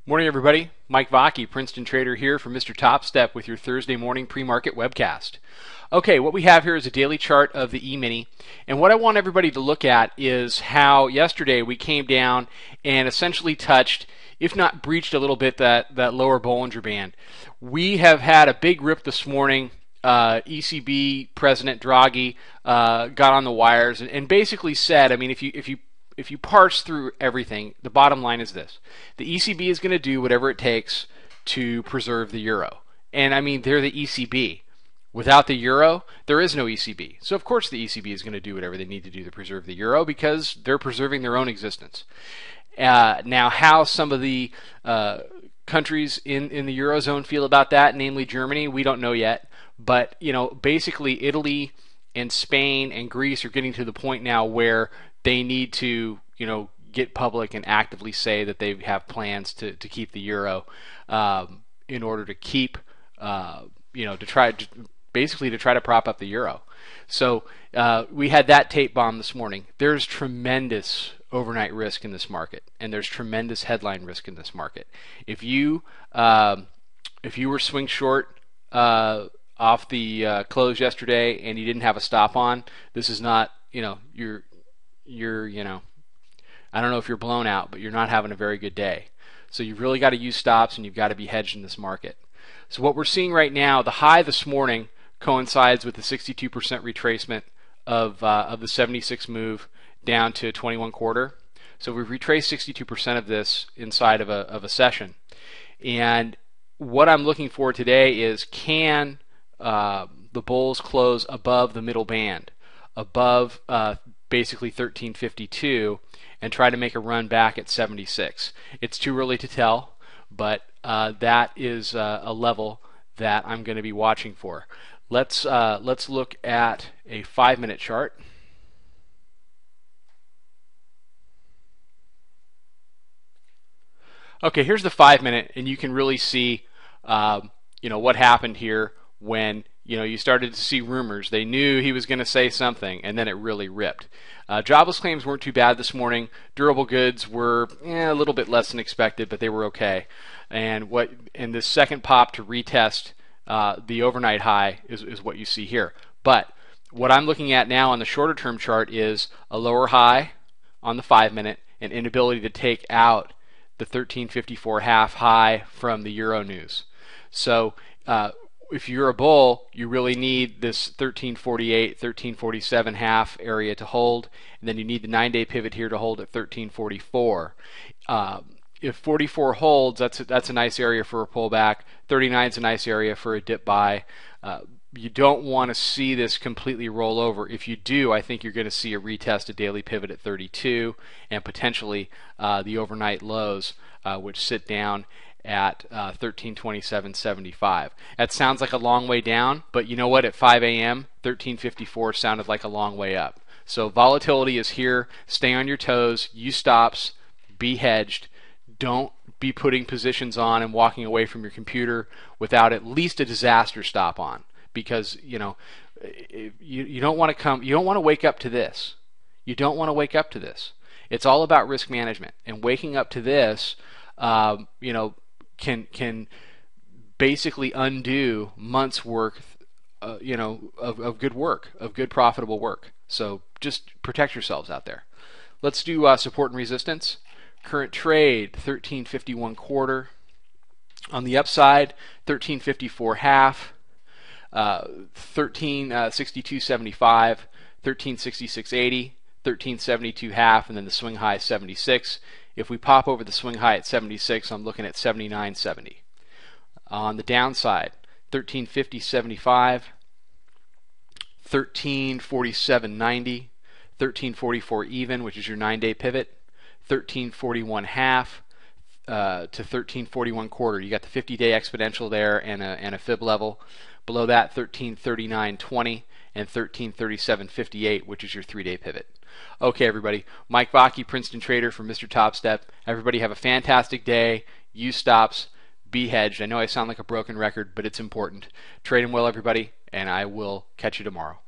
Morning, everybody. Mike Vacchi, Princeton Trader here for Mr. Topstep with your Thursday morning pre-market webcast. Okay, what we have here is a daily chart of the E-mini, and what I want everybody to look at is how yesterday we came down and essentially touched, if not breached a little bit, that lower Bollinger Band. We have had a big rip this morning. ECB President Draghi got on the wires and basically said, I mean, if you parse through everything, the bottom line is this. The ECB is going to do whatever it takes to preserve the euro. And I mean, they're the ECB. Without the euro, there is no ECB. So of course the ECB is going to do whatever they need to do to preserve the euro because they're preserving their own existence. Now, how some of the countries in the Eurozone feel about that, namely Germany, we don't know yet. But, you know, basically Italy and Spain and Greece are getting to the point now where they need to, you know, get public and actively say that they have plans to keep the euro in order to keep, you know, to try to prop up the euro. So we had that tape bomb this morning. There's tremendous overnight risk in this market, and there's tremendous headline risk in this market. If you were swing short off the close yesterday and you didn't have a stop on, this is not, you know, you're you know, I don't know if you're blown out, but you're not having a very good day. So you've really got to use stops and you've got to be hedged in this market. So what we're seeing right now, the high this morning coincides with the 62% retracement of the 76 move down to 21.25. So we've retraced 62% of this inside of a session. And what I'm looking for today is, can the bulls close above the middle band, above basically 1352, and try to make a run back at 76. It's too early to tell, but that is a level that I'm going to be watching for. Let's look at a 5-minute chart. Okay, here's the 5-minute, and you can really see you know, what happened here when, you know, you started to see rumors. They knew he was going to say something, and then it really ripped. Jobless claims weren't too bad this morning. Durable goods were a little bit less than expected, but they were okay. And this second pop to retest the overnight high is what you see here. But what I'm looking at now on the shorter term chart is a lower high on the 5-minute, and inability to take out the 1354 half high from the Euro news. So if you're a bull, you really need this 1348, 1347 half area to hold, and then you need the 9-day pivot here to hold at 1344. If 44 holds, that's a nice area for a pullback. 39 is a nice area for a dip buy. You don't want to see this completely roll over. If you do, I think you're going to see a retest, a daily pivot at 32, and potentially the overnight lows, which sit down at 1327.75. That sounds like a long way down, but you know what? At 5 a.m., 1354 sounded like a long way up. So volatility is here. Stay on your toes. Use stops. Be hedged. Don't be putting positions on and walking away from your computer without at least a disaster stop on, because you know you don't want to wake up to this. You don't want to wake up to this. It's all about risk management, and waking up to this, you know, can basically undo months' worth, you know, of good work, of good profitable work. So just protect yourselves out there. Let's do support and resistance. Current trade 1351.25. On the upside, 1354 half, 1362.75, 1366.80, 1372 half, and then the swing high 76. If we pop over the swing high at 76, I'm looking at 79.70. On the downside, 1350.75, 1347.90, 1344 even, which is your 9-day pivot, 1341 half to 1341.25. You got the 50-day exponential there and a fib level. Below that, 1339.20 and 1337.58, which is your 3-day pivot. Okay, everybody. Mike Vacchi, Princeton Trader for Mr. Topstep. Everybody have a fantastic day. Use stops. Be hedged. I know I sound like a broken record, but it's important. Trade them well, everybody, and I will catch you tomorrow.